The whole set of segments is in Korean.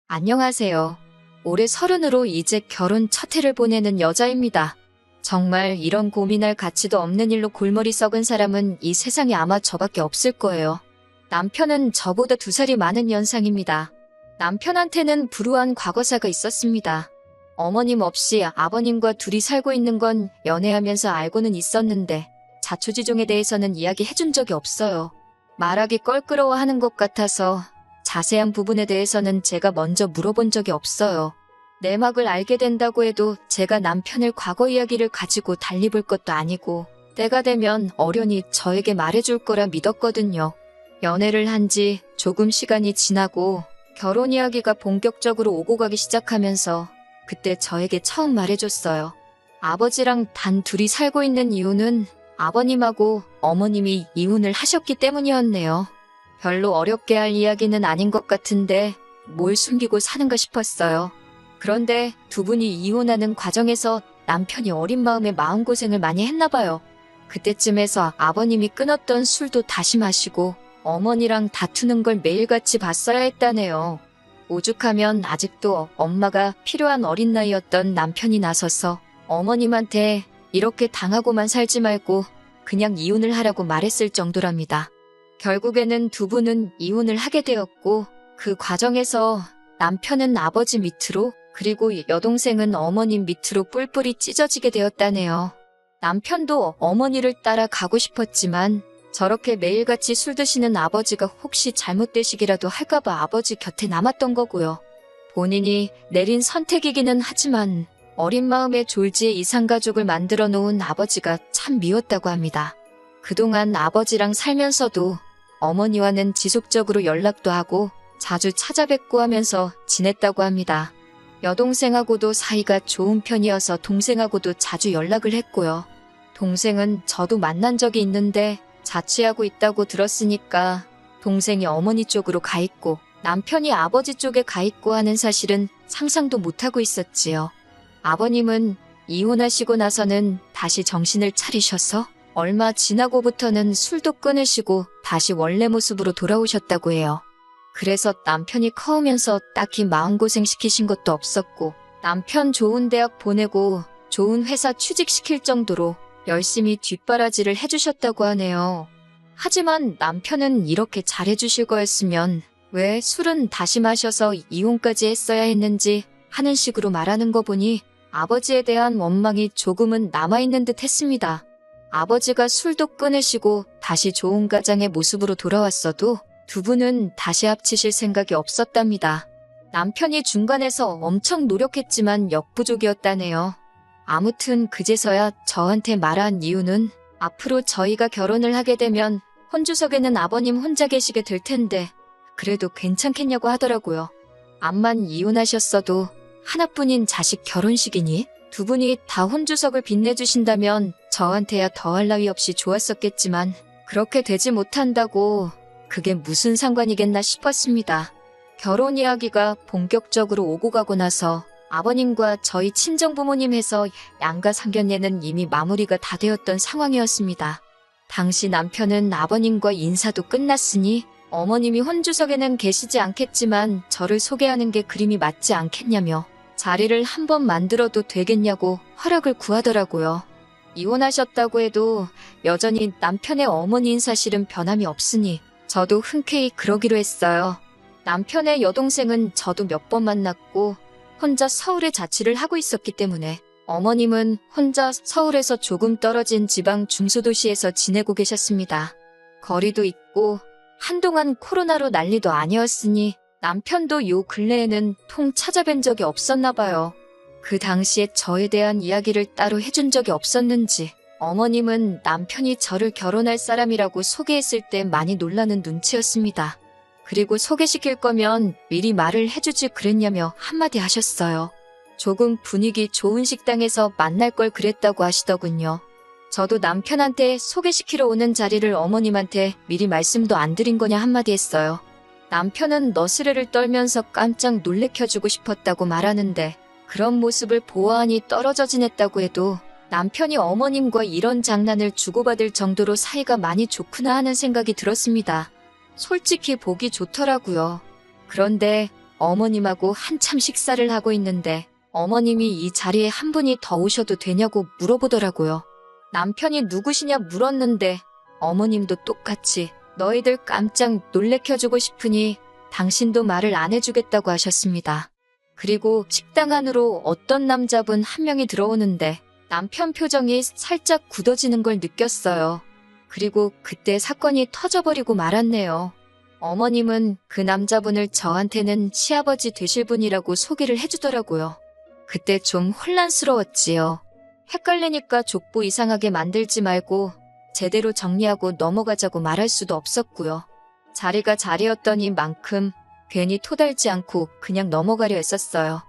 안녕하세요. 올해 30으로 이제 결혼 첫 해를 보내는 여자입니다. 정말 이런 고민할 가치도 없는 일로 골머리 썩은 사람은 이 세상에 아마 저밖에 없을 거예요. 남편은 저보다 2살이 많은 연상입니다. 남편한테는 불우한 과거사가 있었습니다. 어머님 없이 아버님과 둘이 살고 있는 건 연애하면서 알고는 있었는데 자초지종에 대해서는 이야기해준 적이 없어요. 말하기 껄끄러워하는 것 같아서 자세한 부분에 대해서는 제가 먼저 물어본 적이 없어요. 내막을 알게 된다고 해도 제가 남편의 과거 이야기를 가지고 달리 볼 것도 아니고 때가 되면 어련히 저에게 말해줄 거라 믿었거든요. 연애를 한 지 조금 시간이 지나고 결혼 이야기가 본격적으로 오고 가기 시작하면서 그때 저에게 처음 말해줬어요. 아버지랑 단 둘이 살고 있는 이유는 아버님하고 어머님이 이혼을 하셨기 때문이었네요. 별로 어렵게 할 이야기는 아닌 것 같은데 뭘 숨기고 사는가 싶었어요. 그런데 두 분이 이혼하는 과정에서 남편이 어린 마음에 마음고생을 많이 했나 봐요. 그때쯤에서 아버님이 끊었던 술도 다시 마시고 어머니랑 다투는 걸 매일같이 봤어야 했다네요. 오죽하면 아직도 엄마가 필요한 어린 나이였던 남편이 나서서 어머님한테 이렇게 당하고만 살지 말고 그냥 이혼을 하라고 말했을 정도랍니다. 결국에는 두 분은 이혼을 하게 되었고 그 과정에서 남편은 아버지 밑으로 그리고 여동생은 어머님 밑으로 뿔뿔이 찢어지게 되었다네요. 남편도 어머니를 따라 가고 싶었지만 저렇게 매일같이 술 드시는 아버지가 혹시 잘못되시기라도 할까봐 아버지 곁에 남았던 거고요. 본인이 내린 선택이기는 하지만 어린 마음에 졸지에 이상가족을 만들어 놓은 아버지가 참 미웠다고 합니다. 그동안 아버지랑 살면서도 어머니와는 지속적으로 연락도 하고 자주 찾아뵙고 하면서 지냈다고 합니다. 여동생하고도 사이가 좋은 편이어서 동생하고도 자주 연락을 했고요. 동생은 저도 만난 적이 있는데 자취하고 있다고 들었으니까 동생이 어머니 쪽으로 가 있고 남편이 아버지 쪽에 가 있고 하는 사실은 상상도 못하고 있었지요. 아버님은 이혼하시고 나서는 다시 정신을 차리셔서 얼마 지나고부터는 술도 끊으시고 다시 원래 모습으로 돌아오셨다고 해요. 그래서 남편이 커오면서 딱히 마음고생 시키신 것도 없었고 남편 좋은 대학 보내고 좋은 회사 취직시킬 정도로 열심히 뒷바라지를 해주셨다고 하네요. 하지만 남편은 이렇게 잘해주실 거였으면 왜 술은 다시 마셔서 이혼까지 했어야 했는지 하는 식으로 말하는 거 보니 아버지에 대한 원망이 조금은 남아있는 듯 했습니다. 아버지가 술도 끊으시고 다시 좋은 가장의 모습으로 돌아왔어도 두 분은 다시 합치실 생각이 없었답니다. 남편이 중간에서 엄청 노력했지만 역부족이었다네요. 아무튼 그제서야 저한테 말한 이유는 앞으로 저희가 결혼을 하게 되면 혼주석에는 아버님 혼자 계시게 될 텐데 그래도 괜찮겠냐고 하더라고요. 암만 이혼하셨어도 하나뿐인 자식 결혼식이니 두 분이 다 혼주석을 빛내주신다면 저한테야 더할 나위 없이 좋았었겠지만 그렇게 되지 못한다고 그게 무슨 상관이겠나 싶었습니다. 결혼 이야기가 본격적으로 오고 가고 나서 아버님과 저희 친정부모님 해서 양가 상견례는 이미 마무리가 다 되었던 상황이었습니다. 당시 남편은 아버님과 인사도 끝났으니 어머님이 혼주석에는 계시지 않겠지만 저를 소개하는 게 그림이 맞지 않겠냐며 자리를 한번 만들어도 되겠냐고 허락을 구하더라고요. 이혼하셨다고 해도 여전히 남편의 어머니인 사실은 변함이 없으니 저도 흔쾌히 그러기로 했어요. 남편의 여동생은 저도 몇 번 만났고 혼자 서울에 자취를 하고 있었기 때문에 어머님은 혼자 서울에서 조금 떨어진 지방 중소도시에서 지내고 계셨습니다. 거리도 있고 한동안 코로나로 난리도 아니었으니 남편도 요 근래에는 통 찾아뵌 적이 없었나 봐요. 그 당시에 저에 대한 이야기를 따로 해준 적이 없었는지 어머님은 남편이 저를 결혼할 사람이라고 소개했을 때 많이 놀라는 눈치였습니다. 그리고 소개시킬 거면 미리 말을 해주지 그랬냐며 한마디 하셨어요. 조금 분위기 좋은 식당에서 만날 걸 그랬다고 하시더군요. 저도 남편한테 소개시키러 오는 자리를 어머님한테 미리 말씀도 안 드린 거냐 한마디 했어요. 남편은 너스레를 떨면서 깜짝 놀래켜주고 싶었다고 말하는데 그런 모습을 보아하니 떨어져 지냈다고 해도 남편이 어머님과 이런 장난을 주고받을 정도로 사이가 많이 좋구나 하는 생각이 들었습니다. 솔직히 보기 좋더라고요. 그런데 어머님하고 한참 식사를 하고 있는데 어머님이 이 자리에 한 분이 더 오셔도 되냐고 물어보더라고요. 남편이 누구시냐 물었는데 어머님도 똑같이 너희들 깜짝 놀래켜주고 싶으니 당신도 말을 안 해주겠다고 하셨습니다. 그리고 식당 안으로 어떤 남자분 한 명이 들어오는데 남편 표정이 살짝 굳어지는 걸 느꼈어요. 그리고 그때 사건이 터져버리고 말았네요. 어머님은 그 남자분을 저한테는 시아버지 되실 분이라고 소개를 해주더라고요. 그때 좀 혼란스러웠지요. 헷갈리니까 족보 이상하게 만들지 말고 제대로 정리하고 넘어가자고 말할 수도 없었고요. 자리가 자리였더니만큼 괜히 토달지 않고 그냥 넘어가려 했었어요.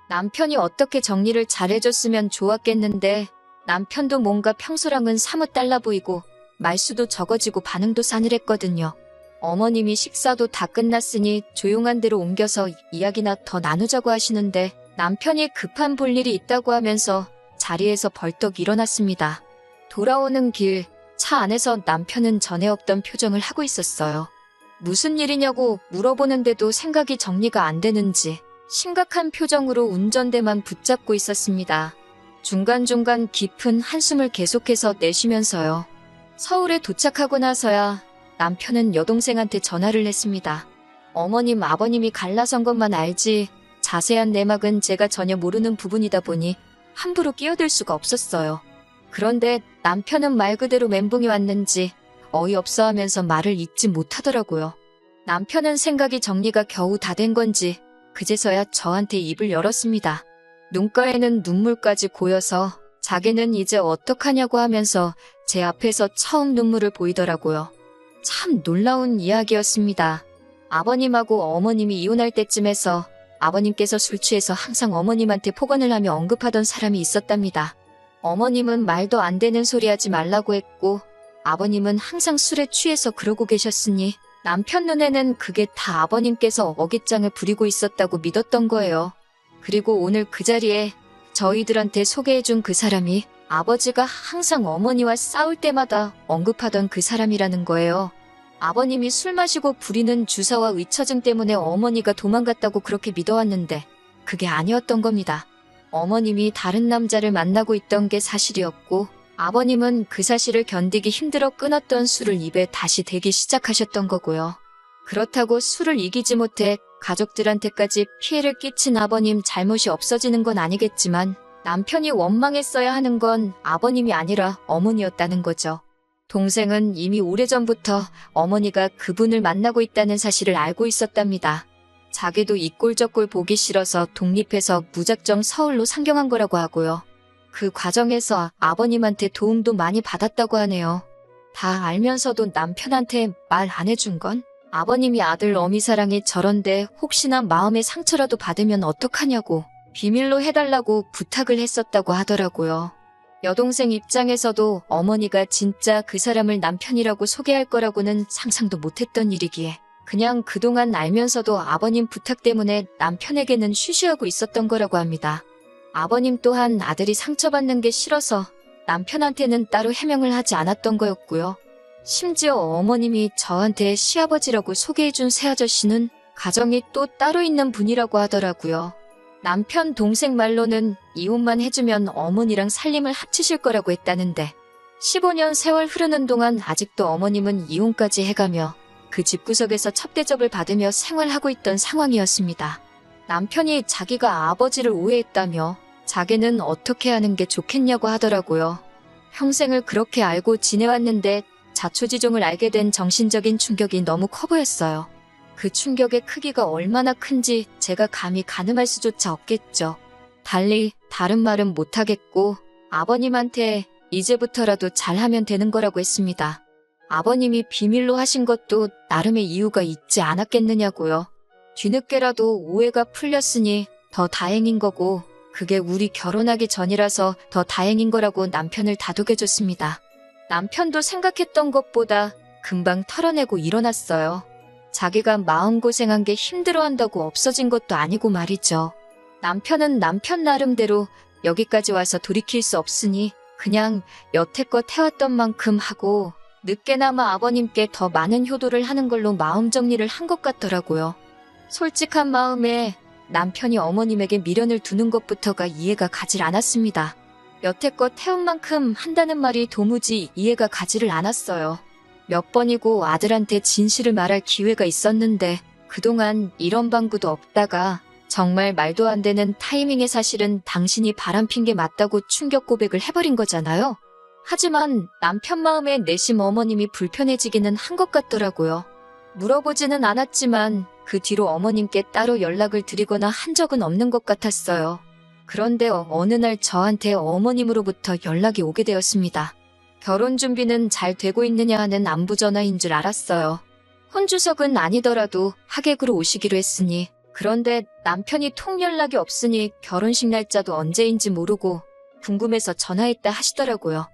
남편이 어떻게 정리를 잘해줬으면 좋았겠는데 남편도 뭔가 평소랑은 사뭇 달라 보이고 말수도 적어지고 반응도 싸늘했거든요. 어머님이 식사도 다 끝났으니 조용한 데로 옮겨서 이야기나 더 나누자고 하시는데 남편이 급한 볼일이 있다고 하면서 자리에서 벌떡 일어났습니다. 돌아오는 길 차 안에서 남편은 전에 없던 표정을 하고 있었어요. 무슨 일이냐고 물어보는데도 생각이 정리가 안 되는지 심각한 표정으로 운전대만 붙잡고 있었습니다. 중간중간 깊은 한숨을 계속해서 내쉬면서요. 서울에 도착하고 나서야 남편은 여동생한테 전화를 했습니다. 어머님, 아버님이 갈라선 것만 알지 자세한 내막은 제가 전혀 모르는 부분이다 보니 함부로 끼어들 수가 없었어요. 그런데 남편은 말 그대로 멘붕이 왔는지 어이없어 하면서 말을 잇지 못하더라고요. 남편은 생각이 정리가 겨우 다 된 건지 그제서야 저한테 입을 열었습니다. 눈가에는 눈물까지 고여서 자기는 이제 어떡하냐고 하면서 제 앞에서 처음 눈물을 보이더라고요. 참 놀라운 이야기였습니다. 아버님하고 어머님이 이혼할 때쯤에서 아버님께서 술 취해서 항상 어머님한테 폭언을 하며 언급하던 사람이 있었답니다. 어머님은 말도 안 되는 소리 하지 말라고 했고 아버님은 항상 술에 취해서 그러고 계셨으니 남편 눈에는 그게 다 아버님께서 어깃장을 부리고 있었다고 믿었던 거예요. 그리고 오늘 그 자리에 저희들한테 소개해준 그 사람이 아버지가 항상 어머니와 싸울 때마다 언급하던 그 사람이라는 거예요. 아버님이 술 마시고 부리는 주사와 의처증 때문에 어머니가 도망갔다고 그렇게 믿어왔는데 그게 아니었던 겁니다. 어머님이 다른 남자를 만나고 있던 게 사실이었고 아버님은 그 사실을 견디기 힘들어 끊었던 술을 입에 다시 대기 시작하셨던 거고요. 그렇다고 술을 이기지 못해 가족들한테까지 피해를 끼친 아버님 잘못이 없어지는 건 아니겠지만 남편이 원망했어야 하는 건 아버님이 아니라 어머니였다는 거죠. 동생은 이미 오래전부터 어머니가 그분을 만나고 있다는 사실을 알고 있었답니다. 자기도 이 꼴 저 꼴 보기 싫어서 독립해서 무작정 서울로 상경한 거라고 하고요. 그 과정에서 아버님한테 도움도 많이 받았다고 하네요. 다 알면서도 남편한테 말 안 해준 건? 아버님이 아들 어미 사랑이 저런데 혹시나 마음의 상처라도 받으면 어떡하냐고 비밀로 해달라고 부탁을 했었다고 하더라고요. 여동생 입장에서도 어머니가 진짜 그 사람을 남편이라고 소개할 거라고는 상상도 못했던 일이기에 그냥 그동안 알면서도 아버님 부탁 때문에 남편에게는 쉬쉬하고 있었던 거라고 합니다. 아버님 또한 아들이 상처받는 게 싫어서 남편한테는 따로 해명을 하지 않았던 거였고요. 심지어 어머님이 저한테 시아버지라고 소개해준 새아저씨는 가정이 또 따로 있는 분이라고 하더라고요. 남편 동생 말로는 이혼만 해주면 어머니랑 살림을 합치실 거라고 했다는데 15년 세월 흐르는 동안 아직도 어머님은 이혼까지 해가며 그 집구석에서 첩대접을 받으며 생활하고 있던 상황이었습니다. 남편이 자기가 아버지를 오해했다며 자기는 어떻게 하는 게 좋겠냐고 하더라고요. 평생을 그렇게 알고 지내왔는데 자초지종을 알게 된 정신적인 충격이 너무 커 보였어요. 그 충격의 크기가 얼마나 큰지 제가 감히 가늠할 수조차 없겠죠. 달리 다른 말은 못하겠고 아버님한테 이제부터라도 잘하면 되는 거라고 했습니다. 아버님이 비밀로 하신 것도 나름의 이유가 있지 않았겠느냐고요. 뒤늦게라도 오해가 풀렸으니 더 다행인 거고 그게 우리 결혼하기 전이라서 더 다행인 거라고 남편을 다독여줬습니다. 남편도 생각했던 것보다 금방 털어내고 일어났어요. 자기가 마음고생한 게 힘들어한다고 없어진 것도 아니고 말이죠. 남편은 남편 나름대로 여기까지 와서 돌이킬 수 없으니 그냥 여태껏 해왔던 만큼 하고 늦게나마 아버님께 더 많은 효도를 하는 걸로 마음 정리를 한 것 같더라고요. 솔직한 마음에 남편이 어머님에게 미련을 두는 것부터가 이해가 가질 않았습니다. 여태껏 해온 만큼 한다는 말이 도무지 이해가 가지를 않았어요. 몇 번이고 아들한테 진실을 말할 기회가 있었는데 그동안 이런 방구도 없다가 정말 말도 안 되는 타이밍에 사실은 당신이 바람핀 게 맞다고 충격 고백을 해버린 거잖아요. 하지만 남편 마음에 내심 어머님이 불편해지기는 한 것 같더라고요. 물어보지는 않았지만 그 뒤로 어머님께 따로 연락을 드리거나 한 적은 없는 것 같았어요. 그런데 어느 날 저한테 어머님으로부터 연락이 오게 되었습니다. 결혼 준비는 잘 되고 있느냐 하는 안부 전화인 줄 알았어요. 혼주석은 아니더라도 하객으로 오시기로 했으니, 그런데 남편이 통 연락이 없으니 결혼식 날짜도 언제인지 모르고 궁금해서 전화했다 하시더라고요.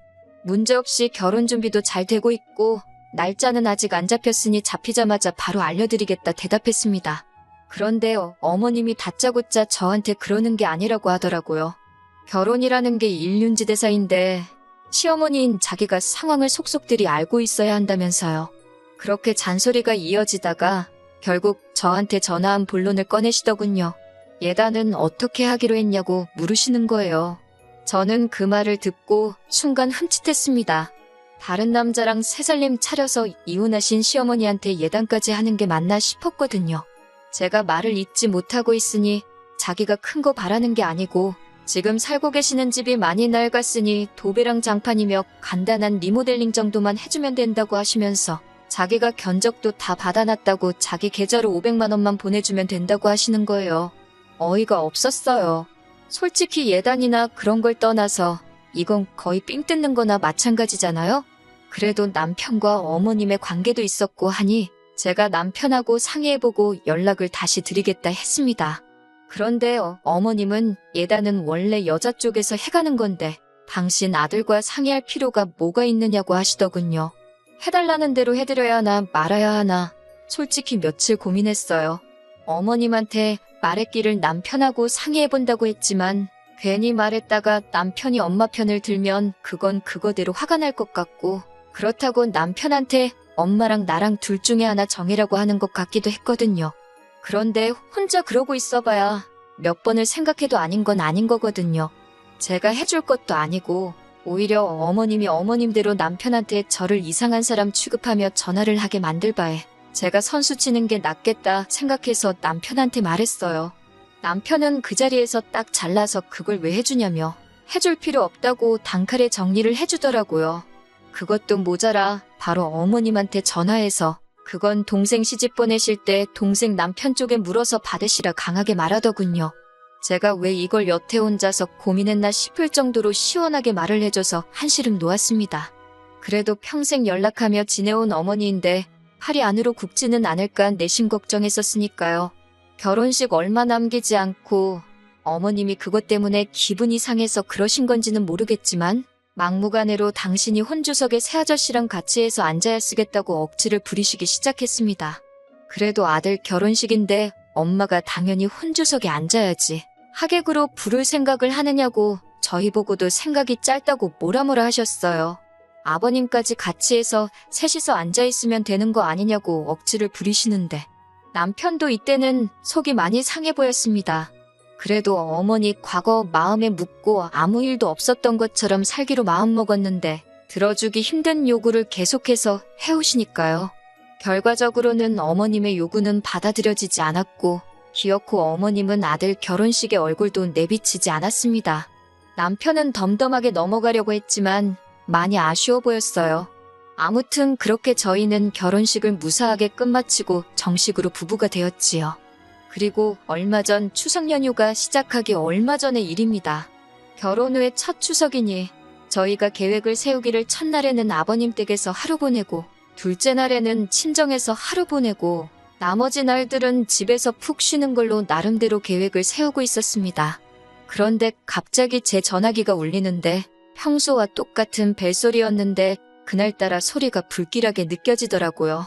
문제없이 결혼 준비도 잘 되고 있고 날짜는 아직 안 잡혔으니 잡히자마자 바로 알려드리겠다 대답했습니다. 그런데 어머님이 다짜고짜 저한테 그러는 게 아니라고 하더라고요. 결혼이라는 게 일륜지대사인데 시어머니인 자기가 상황을 속속들이 알고 있어야 한다면서요. 그렇게 잔소리가 이어지다가 결국 저한테 전화한 본론을 꺼내시더군요. 예단은 어떻게 하기로 했냐고 물으시는 거예요. 저는 그 말을 듣고 순간 흠칫했습니다. 다른 남자랑 새살림 차려서 이혼하신 시어머니한테 예단까지 하는 게 맞나 싶었거든요. 제가 말을 잇지 못하고 있으니 자기가 큰 거 바라는 게 아니고 지금 살고 계시는 집이 많이 낡았으니 도배랑 장판이며 간단한 리모델링 정도만 해주면 된다고 하시면서 자기가 견적도 다 받아놨다고 자기 계좌로 500만 원만 보내주면 된다고 하시는 거예요. 어이가 없었어요. 솔직히 예단이나 그런 걸 떠나서 이건 거의 삥 뜯는 거나 마찬가지잖아요. 그래도 남편과 어머님의 관계도 있었고 하니 제가 남편하고 상의해보고 연락을 다시 드리겠다 했습니다. 그런데 어머님은 예단은 원래 여자 쪽에서 해가는 건데 당신 아들과 상의할 필요가 뭐가 있느냐고 하시더군요. 해달라는 대로 해드려야 하나 말아야 하나 솔직히 며칠 고민했어요. 어머님한테 말했기를 남편하고 상의해본다고 했지만 괜히 말했다가 남편이 엄마 편을 들면 그건 그거대로 화가 날 것 같고 그렇다고 남편한테 엄마랑 나랑 둘 중에 하나 정해라고 하는 것 같기도 했거든요. 그런데 혼자 그러고 있어봐야 몇 번을 생각해도 아닌 건 아닌 거거든요. 제가 해줄 것도 아니고 오히려 어머님이 어머님대로 남편한테 저를 이상한 사람 취급하며 전화를 하게 만들 바에 제가 선수 치는 게 낫겠다 생각해서 남편한테 말했어요. 남편은 그 자리에서 딱 잘라서 그걸 왜 해주냐며 해줄 필요 없다고 단칼에 정리를 해주더라고요. 그것도 모자라 바로 어머님한테 전화해서 그건 동생 시집 보내실 때 동생 남편 쪽에 물어서 받으시라 강하게 말하더군요. 제가 왜 이걸 여태 혼자서 고민했나 싶을 정도로 시원하게 말을 해줘서 한시름 놓았습니다. 그래도 평생 연락하며 지내온 어머니인데 팔이 안으로 굽지는 않을까 내심 걱정했었으니까요. 결혼식 얼마 남기지 않고 어머님이 그것 때문에 기분이 상해서 그러신 건지는 모르겠지만 막무가내로 당신이 혼주석에 새아저씨랑 같이 해서 앉아야 쓰겠다고 억지를 부리시기 시작했습니다. 그래도 아들 결혼식인데 엄마가 당연히 혼주석에 앉아야지. 하객으로 부를 생각을 하느냐고 저희 보고도 생각이 짧다고 뭐라 하셨어요. 아버님까지 같이 해서 셋이서 앉아있으면 되는 거 아니냐고 억지를 부리시는데 남편도 이때는 속이 많이 상해 보였습니다. 그래도 어머니 과거 마음에 묻고 아무 일도 없었던 것처럼 살기로 마음먹었는데 들어주기 힘든 요구를 계속해서 해오시니까요. 결과적으로는 어머님의 요구는 받아들여지지 않았고 기어코 어머님은 아들 결혼식에 얼굴도 내비치지 않았습니다. 남편은 덤덤하게 넘어가려고 했지만 많이 아쉬워 보였어요. 아무튼 그렇게 저희는 결혼식을 무사하게 끝마치고 정식으로 부부가 되었지요. 그리고 얼마 전 추석 연휴가 시작하기 얼마 전의 일입니다. 결혼 후에 첫 추석이니 저희가 계획을 세우기를 첫날에는 아버님 댁에서 하루 보내고 둘째 날에는 친정에서 하루 보내고 나머지 날들은 집에서 푹 쉬는 걸로 나름대로 계획을 세우고 있었습니다. 그런데 갑자기 제 전화기가 울리는데 평소와 똑같은 벨소리였는데 그날따라 소리가 불길하게 느껴지더라고요.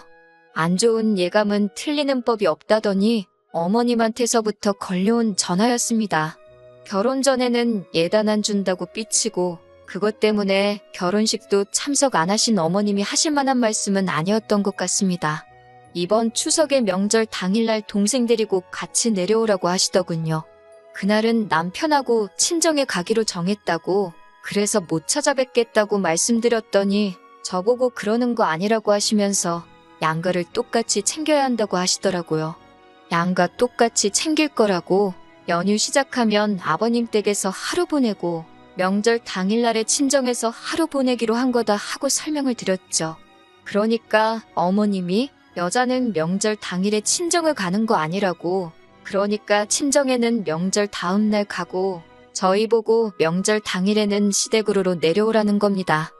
안 좋은 예감은 틀리는 법이 없다더니 어머님한테서부터 걸려온 전화였습니다. 결혼 전에는 예단 안 준다고 삐치고 그것 때문에 결혼식도 참석 안 하신 어머님이 하실 만한 말씀은 아니었던 것 같습니다. 이번 추석의 명절 당일날 동생 데리고 같이 내려오라고 하시더군요. 그날은 남편하고 친정에 가기로 정했다고, 그래서 못 찾아뵙겠다고 말씀드렸더니 저보고 그러는 거 아니라고 하시면서 양가를 똑같이 챙겨야 한다고 하시더라고요. 양가 똑같이 챙길 거라고, 연휴 시작하면 아버님 댁에서 하루 보내고 명절 당일날에 친정에서 하루 보내기로 한 거다 하고 설명을 드렸죠. 그러니까 어머님이 여자는 명절 당일에 친정을 가는 거 아니라고, 그러니까 친정에는 명절 다음날 가고 저희 보고 명절 당일에는 시댁으로 내려오라는 겁니다.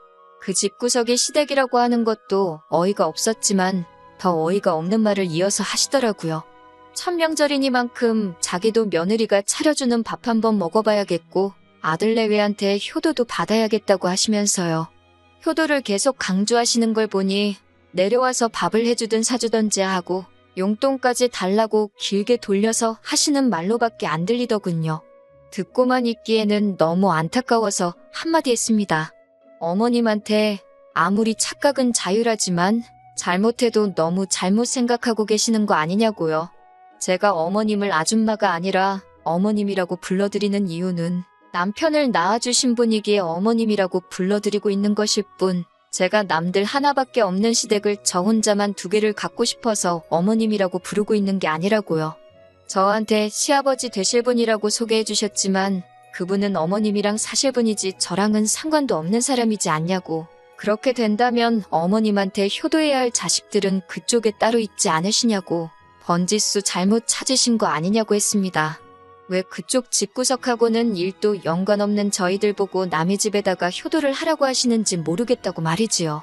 그 집구석이 시댁이라고 하는 것도 어이가 없었지만 더 어이가 없는 말을 이어서 하시더라고요. 첫 명절이니만큼 자기도 며느리가 차려주는 밥 한번 먹어봐야겠고 아들내외한테 효도도 받아야겠다고 하시면서요. 효도를 계속 강조하시는 걸 보니 내려와서 밥을 해주든 사주던지 하고 용돈까지 달라고 길게 돌려서 하시는 말로밖에 안 들리더군요. 듣고만 있기에는 너무 안타까워서 한마디 했습니다. 어머님한테 아무리 착각은 자유라지만 잘못해도 너무 잘못 생각하고 계시는 거 아니냐고요. 제가 어머님을 아줌마가 아니라 어머님이라고 불러드리는 이유는 남편을 낳아주신 분이기에 어머님이라고 불러드리고 있는 것일 뿐, 제가 남들 하나밖에 없는 시댁을 저 혼자만 2개를 갖고 싶어서 어머님이라고 부르고 있는 게 아니라고요. 저한테 시아버지 되실 분이라고 소개해 주셨지만 그분은 어머님이랑 사실 분이지 저랑은 상관도 없는 사람이지 않냐고. 그렇게 된다면 어머님한테 효도해야 할 자식들은 그쪽에 따로 있지 않으시냐고. 번지수 잘못 찾으신 거 아니냐고 했습니다. 왜 그쪽 집구석하고는 일도 연관없는 저희들 보고 남의 집에다가 효도를 하라고 하시는지 모르겠다고 말이지요.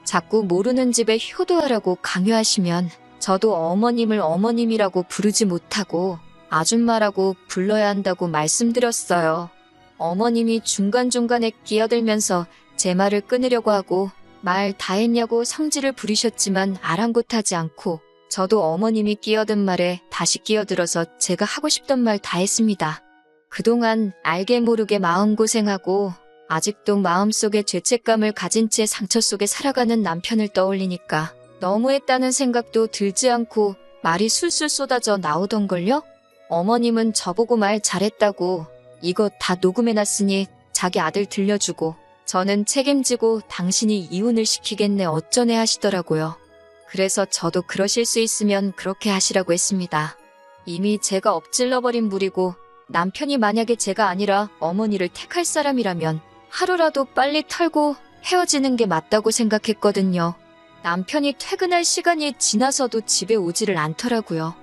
자꾸 모르는 집에 효도하라고 강요하시면 저도 어머님을 어머님이라고 부르지 못하고 아줌마라고 불러야 한다고 말씀드렸어요. 어머님이 중간중간에 끼어들면서 제 말을 끊으려고 하고 말 다 했냐고 성질을 부리셨지만 아랑곳하지 않고 저도 어머님이 끼어든 말에 다시 끼어들어서 제가 하고 싶던 말 다 했습니다. 그동안 알게 모르게 마음고생하고 아직도 마음속에 죄책감을 가진 채 상처 속에 살아가는 남편을 떠올리니까 너무했다는 생각도 들지 않고 말이 술술 쏟아져 나오던걸요? 어머님은 저보고 말 잘했다고 이거 다 녹음해놨으니 자기 아들 들려주고 저는 책임지고 당신이 이혼을 시키겠네 어쩌네 하시더라고요. 그래서 저도 그러실 수 있으면 그렇게 하시라고 했습니다. 이미 제가 엎질러버린 물이고 남편이 만약에 제가 아니라 어머니를 택할 사람이라면 하루라도 빨리 털고 헤어지는 게 맞다고 생각했거든요. 남편이 퇴근할 시간이 지나서도 집에 오지를 않더라고요.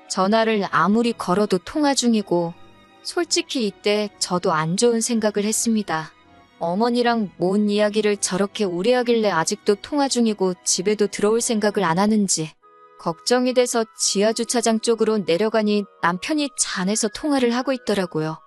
전화를 아무리 걸어도 통화 중이고 솔직히 이때 저도 안 좋은 생각을 했습니다. 어머니랑 뭔 이야기를 저렇게 오래 하길래 아직도 통화 중이고 집에도 들어올 생각을 안 하는지 걱정이 돼서 지하주차장 쪽으로 내려가니 남편이 차 안에서 통화를 하고 있더라고요.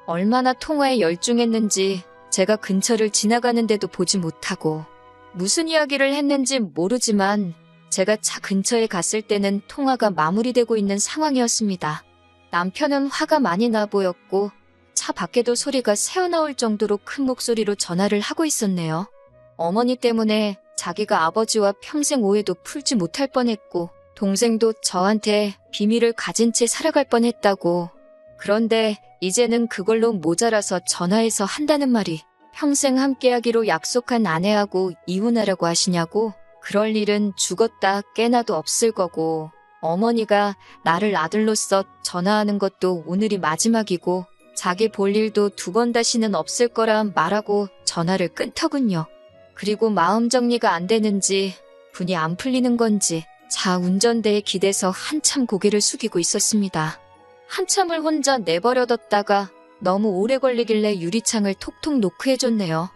얼마나 통화에 열중했는지 제가 근처를 지나가는데도 보지 못하고 무슨 이야기를 했는지 모르지만 제가 차 근처에 갔을 때는 통화가 마무리되고 있는 상황이었습니다. 남편은 화가 많이 나 보였고 차 밖에도 소리가 새어나올 정도로 큰 목소리로 전화를 하고 있었네요. 어머니 때문에 자기가 아버지와 평생 오해도 풀지 못할 뻔했고 동생도 저한테 비밀을 가진 채 살아갈 뻔했다고. 그런데 이제는 그걸로 모자라서 전화해서 한다는 말이 평생 함께하기로 약속한 아내하고 이혼하라고 하시냐고. 그럴 일은 죽었다 깨나도 없을 거고 어머니가 나를 아들로서 전화하는 것도 오늘이 마지막이고 자기 볼 일도 2번 다시는 없을 거라 말하고 전화를 끊더군요. 그리고 마음 정리가 안 되는지 분이 안 풀리는 건지 차 운전대에 기대서 한참 고개를 숙이고 있었습니다. 한참을 혼자 내버려뒀다가 너무 오래 걸리길래 유리창을 톡톡 노크해줬네요.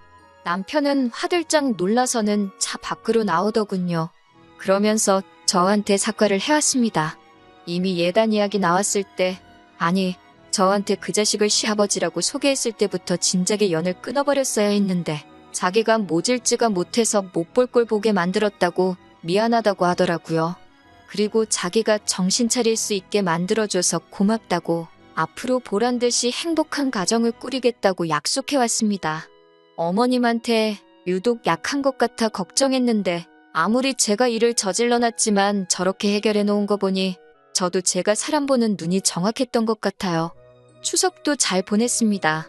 남편은 화들짝 놀라서는 차 밖으로 나오더군요. 그러면서 저한테 사과를 해왔습니다. 이미 예단 이야기 나왔을 때, 아니 저한테 그 자식을 시아버지라고 소개했을 때부터 진작에 연을 끊어버렸어야 했는데 자기가 모질지가 못해서 못 볼 꼴 보게 만들었다고 미안하다고 하더라고요. 그리고 자기가 정신 차릴 수 있게 만들어줘서 고맙다고 앞으로 보란듯이 행복한 가정을 꾸리겠다고 약속해왔습니다. 어머님한테 유독 약한 것 같아 걱정했는데 아무리 제가 일을 저질러 놨지만 저렇게 해결해 놓은 거 보니 저도 제가 사람 보는 눈이 정확했던 것 같아요. 추석도 잘 보냈습니다.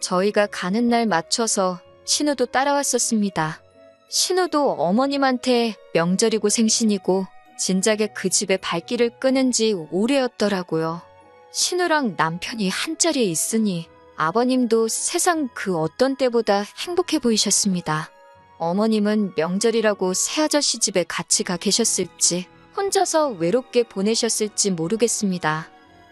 저희가 가는 날 맞춰서 신우도 따라왔었습니다. 신우도 어머님한테 명절이고 생신이고 진작에 그 집에 발길을 끄는 지 오래였더라고요. 신우랑 남편이 한자리에 있으니 아버님도 세상 그 어떤 때보다 행복해 보이셨습니다. 어머님은 명절이라고 새아저씨 집에 같이 가 계셨을지 혼자서 외롭게 보내셨을지 모르겠습니다.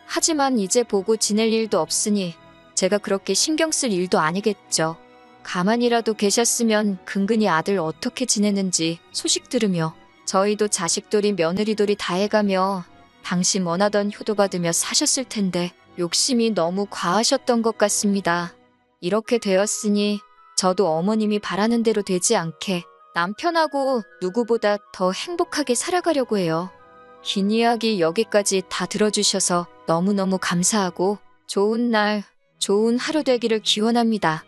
하지만 이제 보고 지낼 일도 없으니 제가 그렇게 신경 쓸 일도 아니겠죠. 가만히라도 계셨으면 근근히 아들 어떻게 지내는지 소식 들으며 저희도 자식돌이 며느리돌이 다 해가며 당신 원하던 효도 받으며 사셨을 텐데 욕심이 너무 과하셨던 것 같습니다. 이렇게 되었으니 저도 어머님이 바라는 대로 되지 않게 남편하고 누구보다 더 행복하게 살아가려고 해요. 긴 이야기 여기까지 다 들어주셔서 너무너무 감사하고 좋은 날, 좋은 하루 되기를 기원합니다.